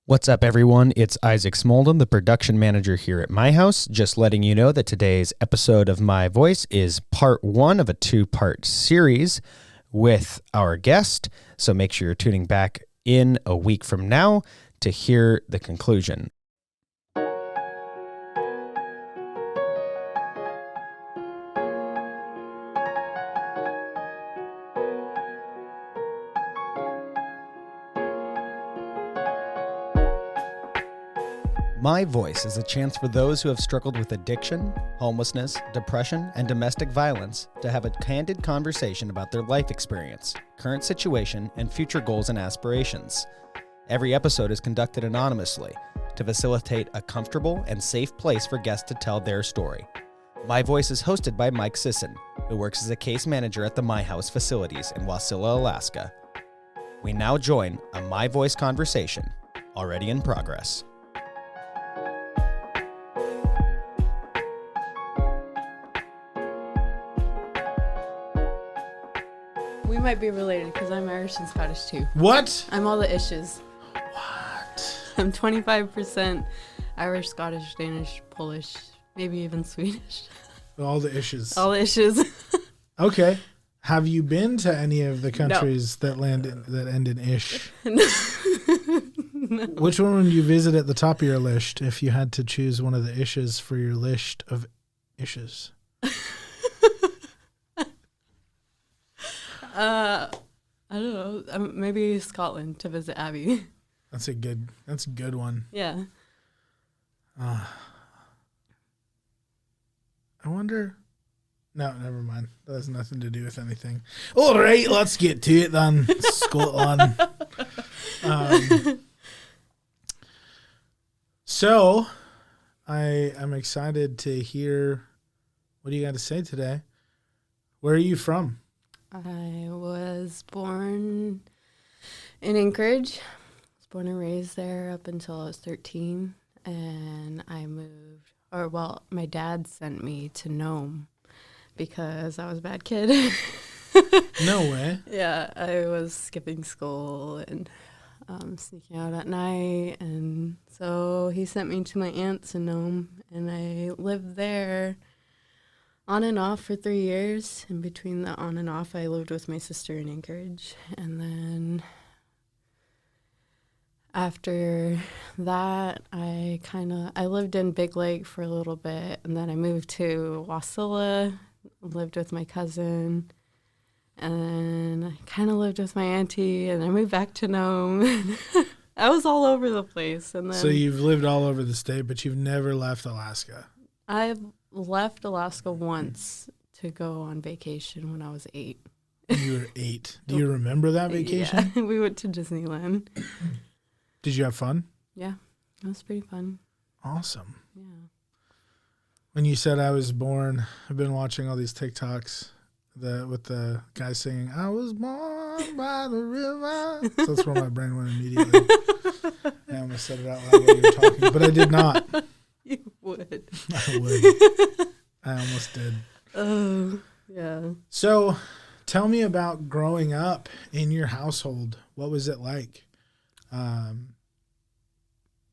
What's up, everyone? It's Isaac Smolden, the production manager here at My House. Just letting you know that today's episode of My Voice is part one of a two-part series with our guest. So make sure you're tuning back in a week from now to hear the conclusion. My Voice is a chance for those who have struggled with addiction, homelessness, depression, and domestic violence to have a candid conversation about their life experience, current situation, and future goals and aspirations. Every episode is conducted anonymously to facilitate a comfortable and safe place for guests to tell their story. My Voice is hosted by Mike Sisson, who works as a case manager at the My House facilities in Wasilla, Alaska. We now join a My Voice conversation, already in progress. We might be related because I'm Irish and Scottish too. What? I'm all the ishes. What? I'm 25% Irish, Scottish, Danish, Polish, maybe even Swedish. All the issues. All the ishes. Okay. Have you been to any of the countries that end in ish? No. Which one would you visit at the top of your list if you had to choose one of the ishes for your list of ishes? I don't know. Maybe Scotland to visit Abby. That's a good one. Yeah. I wonder. No, never mind. That has nothing to do with anything. All right, let's get to it then. Scotland. So, I am excited to hear what do you got to say today. Where are you from? I was born in Anchorage. I was born and raised there up until I was 13. And I moved, my dad sent me to Nome because I was a bad kid. No way. Yeah, I was skipping school and sneaking out at night. And so he sent me to my aunt's in Nome, and I lived there on and off for 3 years. In between the on and off, I lived with my sister in Anchorage. And then after that, I lived in Big Lake for a little bit. And then I moved to Wasilla, lived with my cousin. And I kind of lived with my auntie. And I moved back to Nome. I was all over the place. And then So you've lived all over the state, but you've never left Alaska. I've left Alaska once to go on vacation when I was 8. You were 8. Do you remember that vacation? Yeah, we went to Disneyland. Did you have fun? Yeah, it was pretty fun. Awesome. Yeah. When you said I was born, I've been watching all these TikToks with the guy singing, I was born by the river. So that's where my brain went immediately. I almost said it out loud while you were talking, but I did not. You would. I would. I almost did. Oh, yeah. So tell me about growing up in your household. What was it like?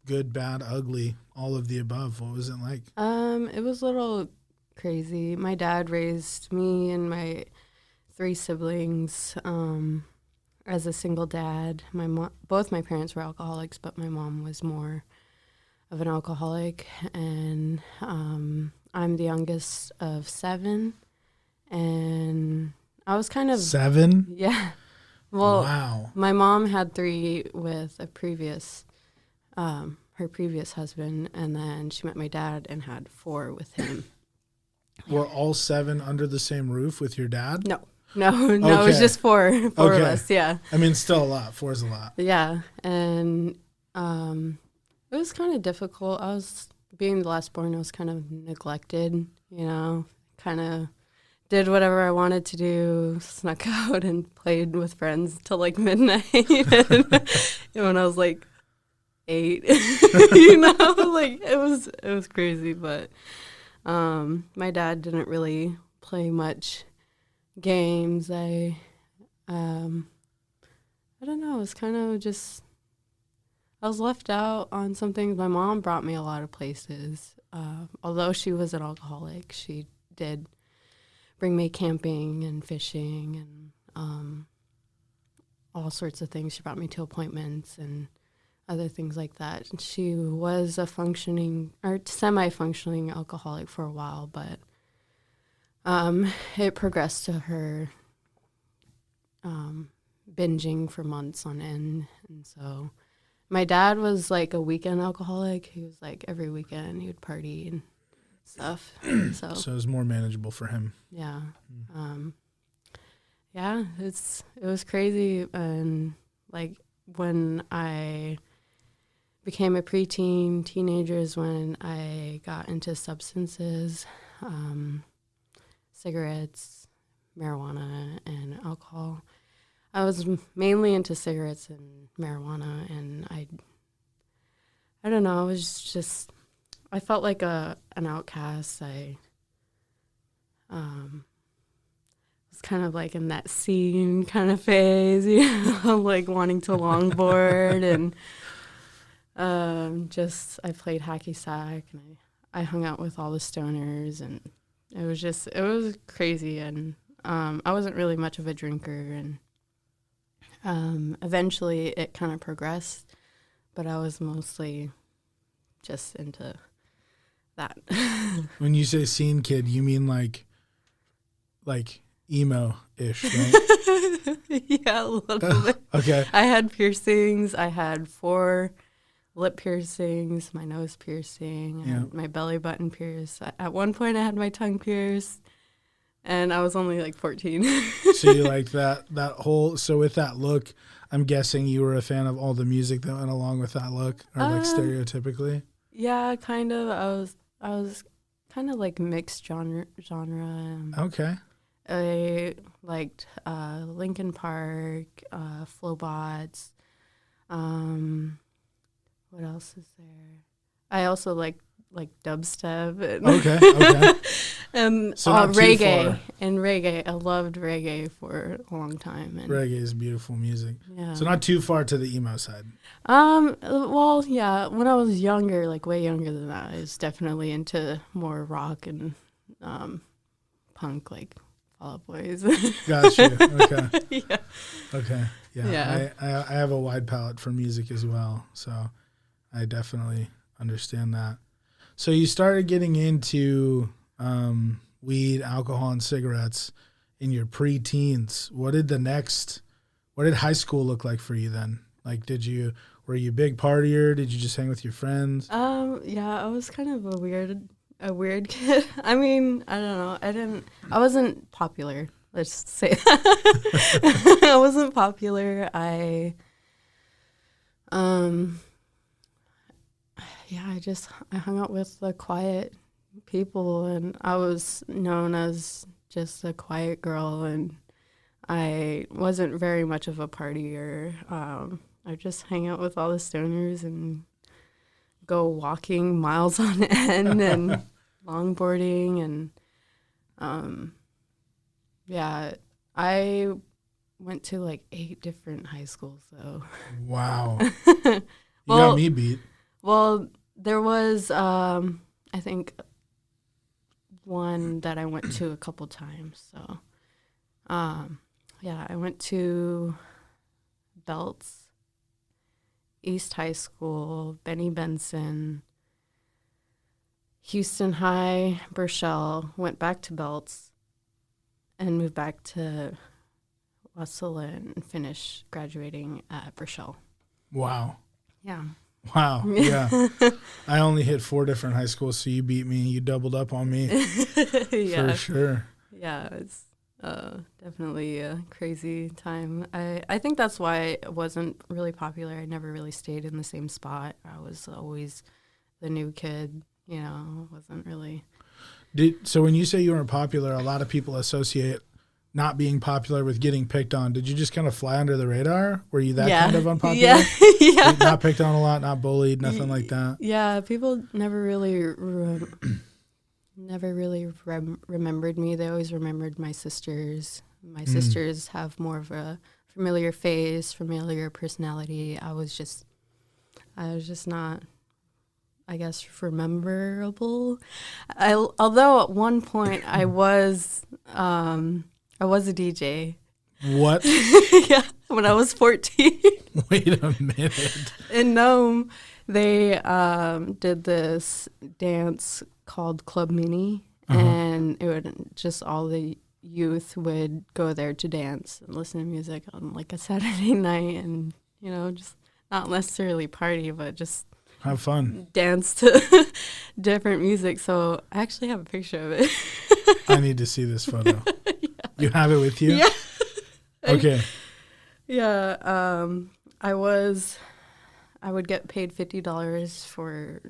Good, bad, ugly, all of the above. What was it like? It was a little crazy. My dad raised me and my 3 siblings as a single dad. Both my parents were alcoholics, but my mom was more of an alcoholic, and I'm the youngest of 7, and I was kind of 7? Yeah. Well, wow. My mom had 3 with a previous, her previous husband, and then she met my dad and had 4 with him. Were all 7 under the same roof with your dad? No, it was just 4 of Okay. us. Yeah. I mean, still a lot. 4 is a lot. Yeah, and it was kind of difficult. Being the last born, I was kind of neglected, kind of did whatever I wanted to do, snuck out and played with friends till like midnight. And when I was like 8, it was crazy. But my dad didn't really play much games. I don't know. It was kind of just I was left out on some things. My mom brought me a lot of places. Although she was an alcoholic, she did bring me camping and fishing and all sorts of things. She brought me to appointments and other things like that. And she was a functioning or semi-functioning alcoholic for a while, but it progressed to her binging for months on end. And so my dad was like a weekend alcoholic. He was like every weekend he would party and stuff. So it was more manageable for him. yeah. Yeah, it was crazy. And like when I became a preteen, teenager is when I got into substances, cigarettes, marijuana, and alcohol. I was mainly into cigarettes and marijuana, and I don't know, I was just, I felt like an outcast. I was kind of like in that scene kind of phase, you know, like wanting to longboard and I played hacky sack and I hung out with all the stoners, and it was crazy. And I wasn't really much of a drinker, and eventually it kind of progressed, but I was mostly just into that. When you say scene kid, you mean like emo-ish, right? Yeah, a little bit. Okay. I had piercings. I had 4 lip piercings, my nose piercing, and my belly button pierced. At one point, I had my tongue pierced, and I was only like 14. So you like that whole, so with that look, I'm guessing you were a fan of all the music that went along with that look, or like stereotypically? Yeah, kind of. I was kind of like mixed genre. Okay. I liked Linkin Park, Flowbots. What else is there? I also like dubstep. And Okay. and So not too reggae. far. And reggae. I loved reggae for a long time. And Reggae is beautiful music. yeah. So not too far to the emo side. Well, yeah, when I was younger, like way younger than that, I was definitely into more rock and punk, like Fall Out Boys. Got you. Okay. Yeah. Okay. Yeah. Yeah. I have a wide palette for music as well, so I definitely understand that. So you started getting into weed, alcohol, and cigarettes in your pre-teens. What did high school look like for you then? Like, were you a big partier? Did you just hang with your friends? Yeah, I was kind of a weird kid. I mean, I don't know. I wasn't popular. Let's say that. I wasn't popular. I hung out with the quiet people, and I was known as just a quiet girl, and I wasn't very much of a partier. I just hang out with all the stoners and go walking miles on end and longboarding, and yeah, I went to like 8 different high schools though. Wow. You got me beat. Well, there was I think one that I went to a couple times. So yeah, I went to Belts, East High School, Benny Benson, Houston High, Burchell, went back to Belts, and moved back to Wasilla and finished graduating at Burchell. Wow. Yeah. Wow. Yeah. I only hit 4 different high schools, so you beat me. You doubled up on me. Yeah. For sure. Yeah, it's definitely a crazy time. I think that's why it wasn't really popular. I never really stayed in the same spot. I was always the new kid, you know, wasn't really. So when you say you weren't popular, a lot of people associate not being popular with getting picked on. Did you just kind of fly under the radar? Were you that kind of unpopular? Yeah. Yeah. Not picked on a lot, not bullied, nothing like that? Yeah, people never really remembered me. They always remembered my sisters. My sisters have more of a familiar face, familiar personality. I was just I was just not, I guess, rememberable. Although at one point I was a DJ. What? Yeah, when I was 14. Wait a minute. In Nome, they did this dance called Club Mini, and it would just all the youth would go there to dance and listen to music on like a Saturday night, and just not necessarily party, but just Have fun. dance to different music. So I actually have a picture of it. I need to see this photo. Yeah. You have it with you? Yeah. Okay. Yeah, I would get paid $50 for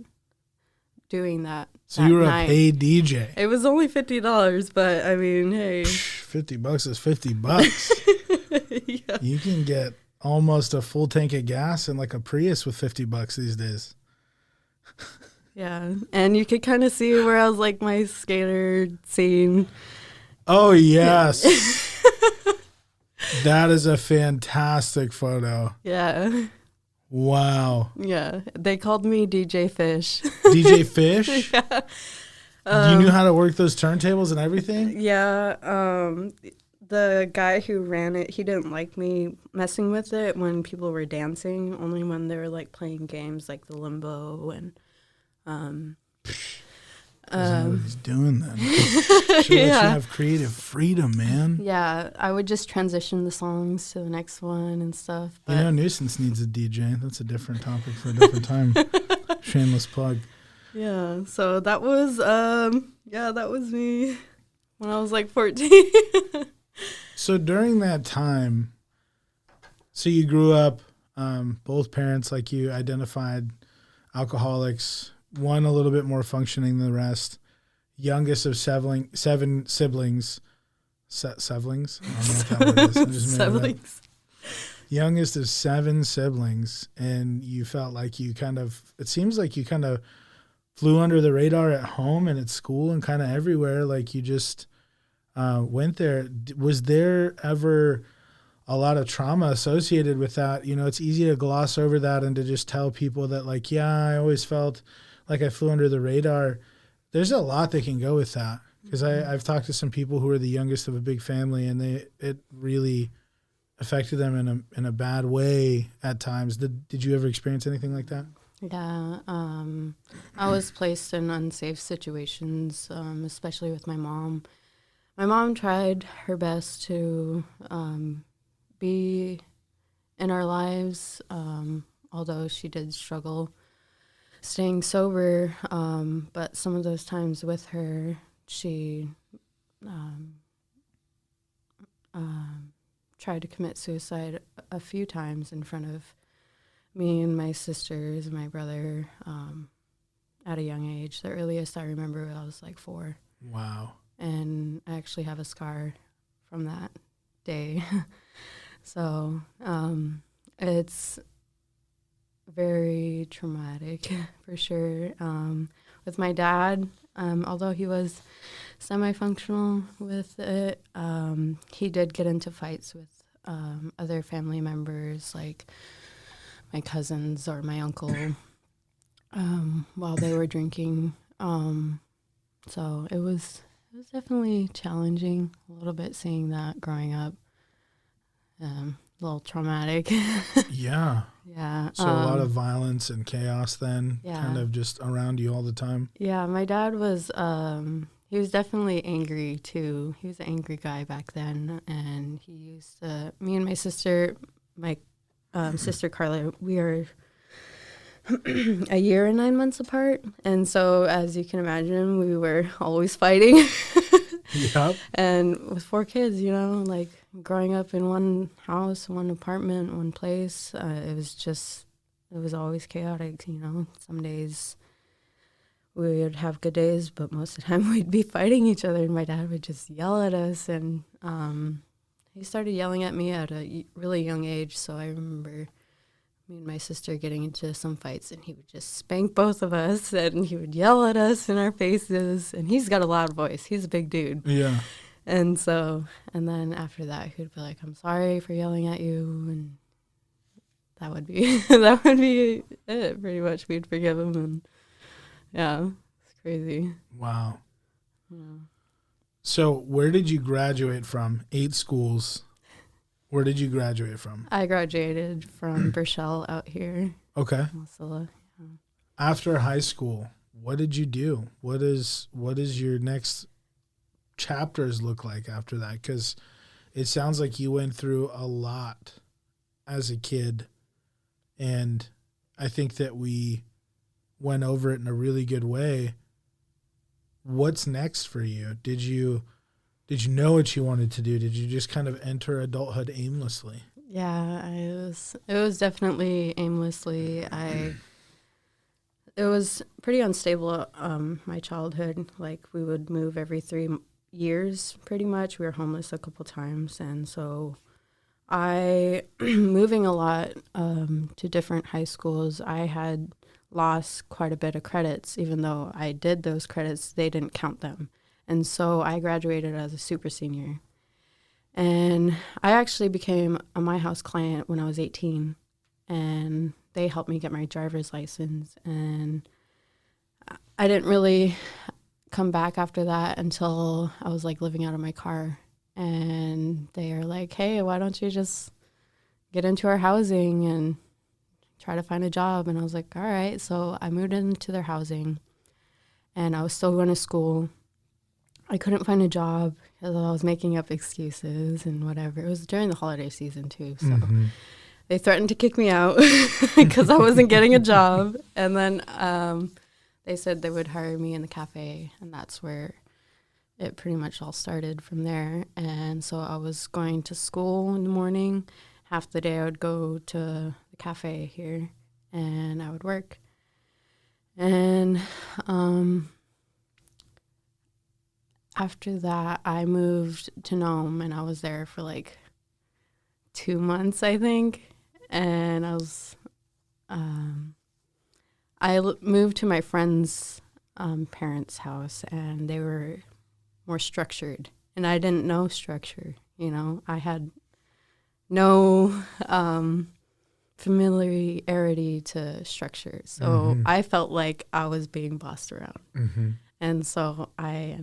doing that. So that you were night. a paid DJ. It was only $50, but I mean, hey. $50 is $50. Yeah. You can get almost a full tank of gas in like a Prius with $50 these days. Yeah, and you could kind of see where I was like my skater scene. Oh, yes. That is a fantastic photo. Yeah, Wow. yeah. They called me DJ Fish. DJ Fish? Yeah. You knew how to work those turntables and everything? Yeah, the guy who ran it, he didn't like me messing with it when people were dancing, only when they were like playing games like the limbo and Doesn't know what he's doing then. Should let you have creative freedom, man. yeah, I would just transition the songs to the next one and stuff. But Nuisance needs a DJ. That's a different topic for a different time. Shameless plug. yeah, so that was that was me when I was like 14. So during that time, so you grew up, both parents, like you identified, alcoholics, one a little bit more functioning than the rest, youngest of seven siblings. Siblings? I don't know what that word is. I just made it up. Siblings. Youngest of 7 siblings, and you felt like it seems like you kind of flew under the radar at home and at school and kind of everywhere. Like you just went there. Was there ever a lot of trauma associated with that? It's easy to gloss over that and to just tell people that like, yeah, I always felt like I flew under the radar. There's a lot that can go with that, because I've talked to some people who are the youngest of a big family, and it really affected them in a bad way at times. Did you ever experience anything like that? Yeah, I was placed in unsafe situations, especially with my mom. My mom tried her best to be in our lives, although she did struggle staying sober. But some of those times with her, she tried to commit suicide a few times in front of me and my sisters and my brother at a young age. The earliest I remember, I was like 4. Wow. And I actually have a scar from that day. So it's very traumatic for sure. With my dad, although he was semi-functional with it, he did get into fights with other family members, like my cousins or my uncle, while they were drinking. So it was definitely challenging a little bit seeing that growing up. A little traumatic. Yeah. Yeah. So a lot of violence and chaos then, kind of just around you all the time. Yeah, my dad was, he was definitely angry too. He was an angry guy back then, and he used to, me and my sister, my sister Carla, we are a year and 9 months apart, and so as you can imagine, we were always fighting. Yep. And with 4 kids, like growing up in one house, one apartment, one place, it was always chaotic, Some days we would have good days, but most of the time we'd be fighting each other, and my dad would just yell at us, and he started yelling at me at a really young age, so I remember me and my sister getting into some fights, and he would just spank both of us, and he would yell at us in our faces, and he's got a loud voice. He's a big dude. Yeah. And then after that, he'd be like, I'm sorry for yelling at you, and that would be that would be it. Pretty much, we'd forgive him, and yeah, it's crazy. Wow. Yeah. So where did you graduate from? 8 schools. Where did you graduate from? I graduated from Burchell out here, Okay. Wasilla. After high school, what did you do? What is your next chapters look like after that? Because it sounds like you went through a lot as a kid, and I think that we went over it in a really good way. What's next for you? Did you know what you wanted to do? Did you just kind of enter adulthood aimlessly? Yeah, it was definitely aimlessly. It was pretty unstable, my childhood. Like, we would move every 3 years, pretty much. We were homeless a couple times, and so I, moving a lot to different high schools, I had lost quite a bit of credits. Even though I did those credits, they didn't count them. And so I graduated as a super senior. And I actually became a My House client when I was 18. And they helped me get my driver's license. And I didn't really come back after that until I was like living out of my car. And they are like, hey, why don't you just get into our housing and try to find a job? And I was like, all right. So I moved into their housing, and I was still going to school. I couldn't find a job because I was making up excuses and whatever. It was during the holiday season too. So they threatened to kick me out because I wasn't getting a job. And then they said they would hire me in the cafe, and that's where it pretty much all started from there. And so I was going to school in the morning. Half the day I would go to the cafe here, and I would work. And after that, I moved to Nome, and I was there for like 2 months, I think. And I was, moved to my friend's parents' house, and they were more structured, and I didn't know structure. You know, I had no familiarity to structure, so I felt like I was being bossed around. And so I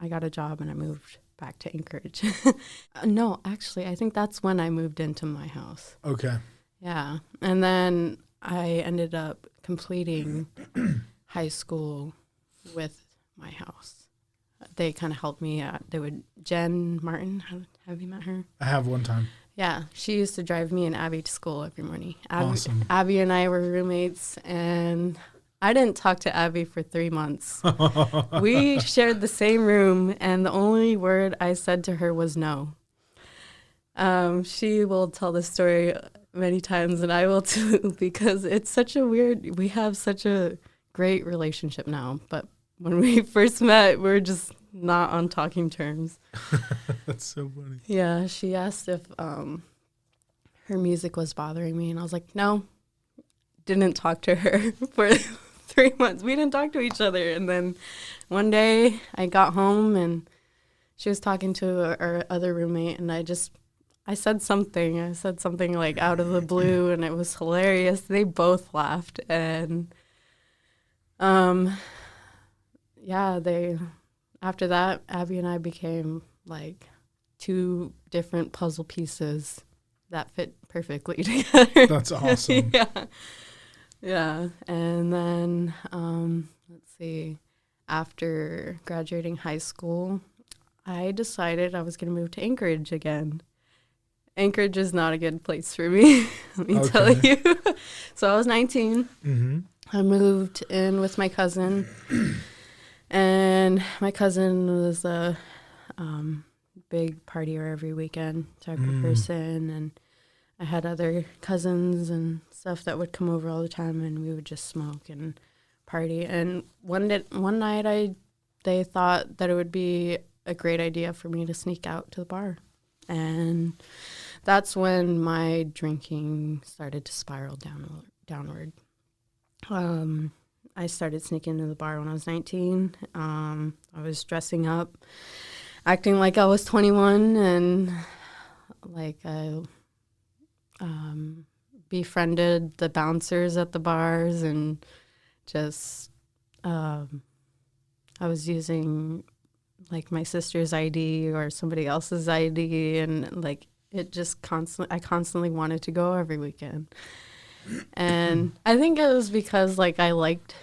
got a job, and I moved back to Anchorage. No, actually, I think that's when I moved into My House. Okay. Yeah, and then I ended up completing high school with My House. They kind of helped me. Jen Martin, have you met her? I have one time. Yeah, she used to drive me and Abby to school every morning. Awesome. Abby and I were roommates, and I didn't talk to Abby for 3 months. We shared the same room, and the only word I said to her was no. She will tell this story many times, and I will too, because it's such a weird, we have such a great relationship now, but when we first met, we were just not on talking terms. That's so funny. Yeah, she asked if her music was bothering me, and I was like, no. Didn't talk to her for 3 months. We didn't talk to each other. And then one day I got home, and she was talking to our other roommate, and I said something. I said something like out of the blue, and it was hilarious. They both laughed, and after that, Abby and I became like 2 different puzzle pieces that fit perfectly together. That's awesome. Yeah. And then, let's see, after graduating high school, I decided I was going to move to Anchorage again. Anchorage is not a good place for me, let me tell you. So I was 19. I moved in with my cousin. And my cousin was a big partier every weekend type of person. And I had other cousins and stuff that would come over all the time, and we would just smoke and party. And one night they thought that it would be a great idea for me to sneak out to the bar. And that's when my drinking started to spiral downward. I started sneaking into the bar when I was 19. I was dressing up, acting like I was 21, and like I befriended the bouncers at the bars and just I was using like my sister's ID or somebody else's ID, and like it just I constantly wanted to go every weekend. And I think it was because like I liked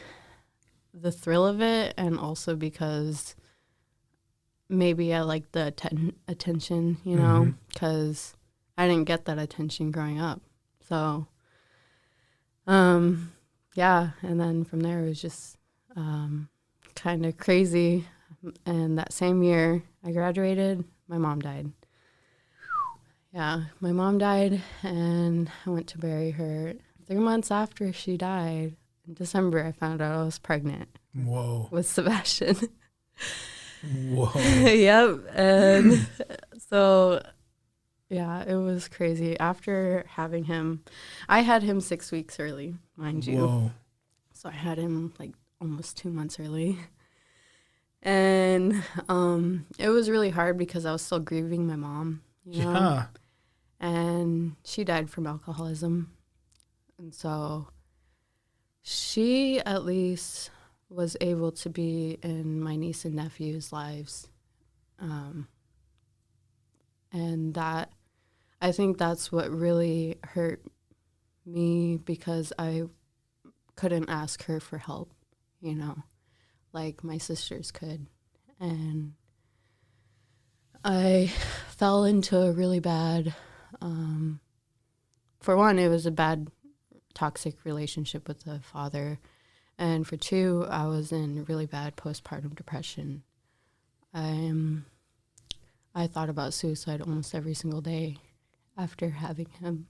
the thrill of it, and also because maybe I liked the attention, you know, because I didn't get that attention growing up. So, yeah, and then from there it was just kind of crazy. And that same year I graduated, my mom died. Yeah, my mom died, and I went to bury her. 3 months after she died, in December, I found out I was pregnant. Whoa. With Sebastian. Whoa. Yep. And so, yeah, it was crazy. After having him, I had him 6 weeks early, mind you. Whoa. So I had him like almost 2 months early. And it was really hard because I was still grieving my mom, you know? Yeah. And she died from alcoholism. And so she at least was able to be in my niece and nephew's lives. And that, I think that's what really hurt me, because I couldn't ask her for help, you know, like my sisters could. And I fell into a really bad, for one, it was a bad toxic relationship with the father. And for two, I was in really bad postpartum depression. I thought about suicide almost every single day after having him.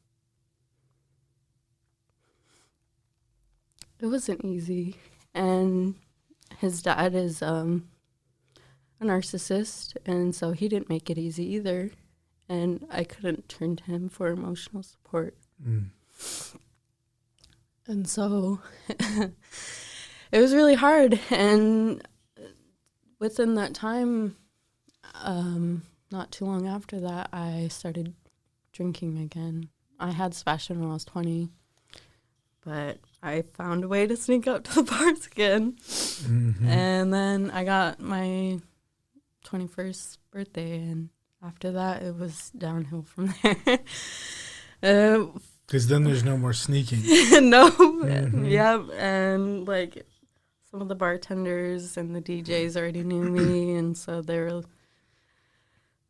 It wasn't easy. And his dad is a narcissist, and so he didn't make it easy either. And I couldn't turn to him for emotional support. And so it was really hard. And within that time, not too long after that, I started drinking again. I had Sebastian when I was 20, but I found a way to sneak up to the bars again. And then I got my 21st birthday, and after that, it was downhill from there. Because then there's no more sneaking. No. Yep. And like some of the bartenders and the DJs already knew me, and so they were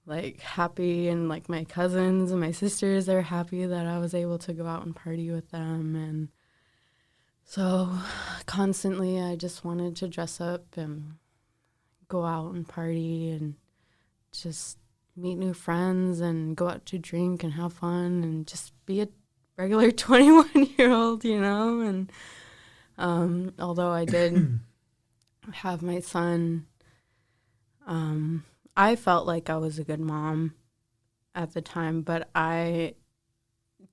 like happy, and like my cousins and my sisters, they're happy that I was able to go out and party with them. And so constantly I just wanted to dress up and go out and party and just meet new friends and go out to drink and have fun and just be a regular 21-year-old, you know. And although I did have my son, I felt like I was a good mom at the time, but I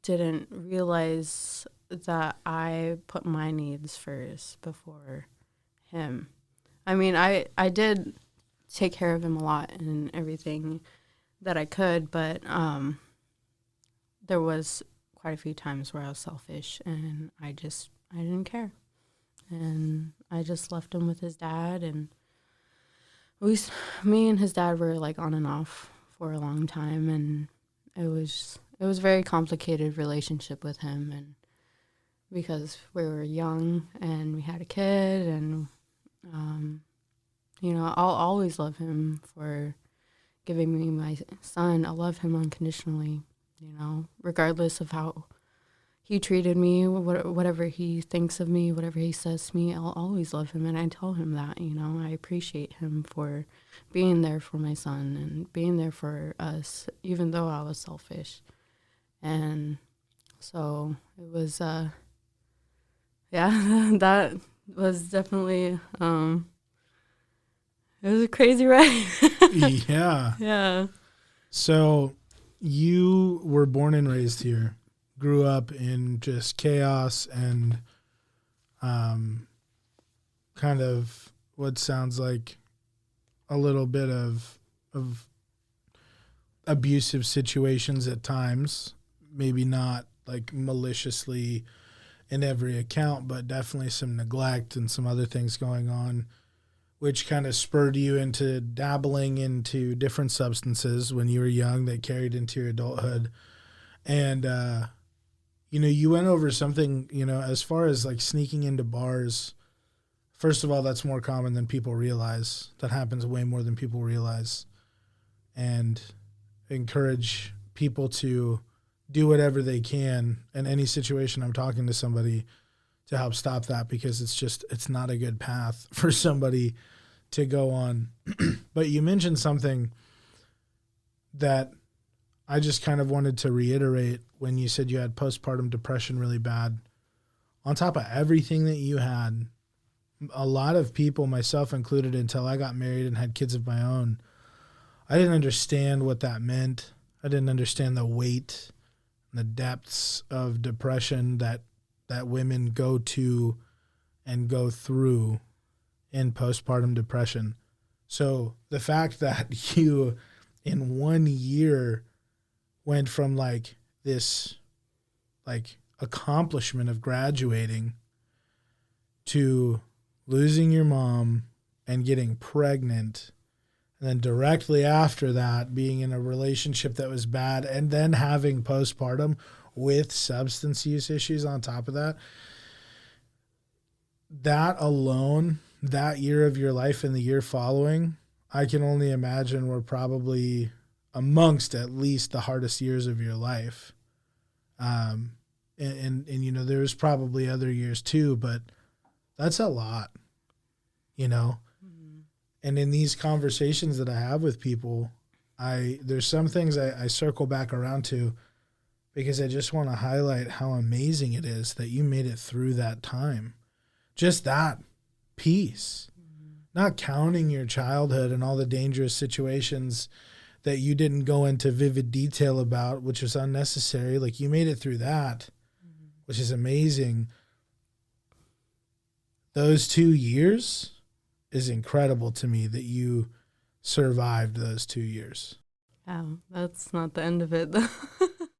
didn't realize that I put my needs first before him. I mean, I did take care of him a lot and everything that I could, but there was quite a few times where I was selfish, and I didn't care. And I just left him with his dad, and me and his dad were like on and off for a long time, and it was a very complicated relationship with him, and because we were young and we had a kid, and you know, I'll always love him for giving me my son. I love him unconditionally, you know, regardless of how he treated me, whatever he thinks of me, whatever he says to me, I'll always love him. And I tell him that, you know, I appreciate him for being there for my son and being there for us, even though I was selfish. And so it was, yeah, that was definitely, it was a crazy ride. Yeah. Yeah. So you were born and raised here, grew up in just chaos and kind of what sounds like a little bit of abusive situations at times, maybe not like maliciously in every account, but definitely some neglect and some other things going on, which kind of spurred you into dabbling into different substances when you were young that carried into your adulthood. And, you went over something, as far as like sneaking into bars. First of all, that's more common than people realize. That happens way more than people realize. And encourage people to do whatever they can in any situation. I'm talking to somebody to help stop that, because it's not a good path for somebody to go on. But you mentioned something that I just kind of wanted to reiterate when you said you had postpartum depression really bad. On top of everything that you had, a lot of people, myself included, until I got married and had kids of my own, I didn't understand what that meant. I didn't understand the weight, the depths of depression that women go to and go through in postpartum depression. So the fact that you in 1 year went from like this like accomplishment of graduating to losing your mom and getting pregnant, and then directly after that being in a relationship that was bad, and then having postpartum with substance use issues on top of that, that alone, that year of your life and the year following, I can only imagine were probably amongst at least the hardest years of your life. And there was probably other years too, but that's a lot, And in these conversations that I have with people, there's some things I circle back around to, because I just want to highlight how amazing it is that you made it through that time. Just that piece, not counting your childhood and all the dangerous situations that you didn't go into vivid detail about, which was unnecessary. Like, you made it through that, which is amazing. Those 2 years is incredible to me that you survived those 2 years. Yeah, that's not the end of it, though.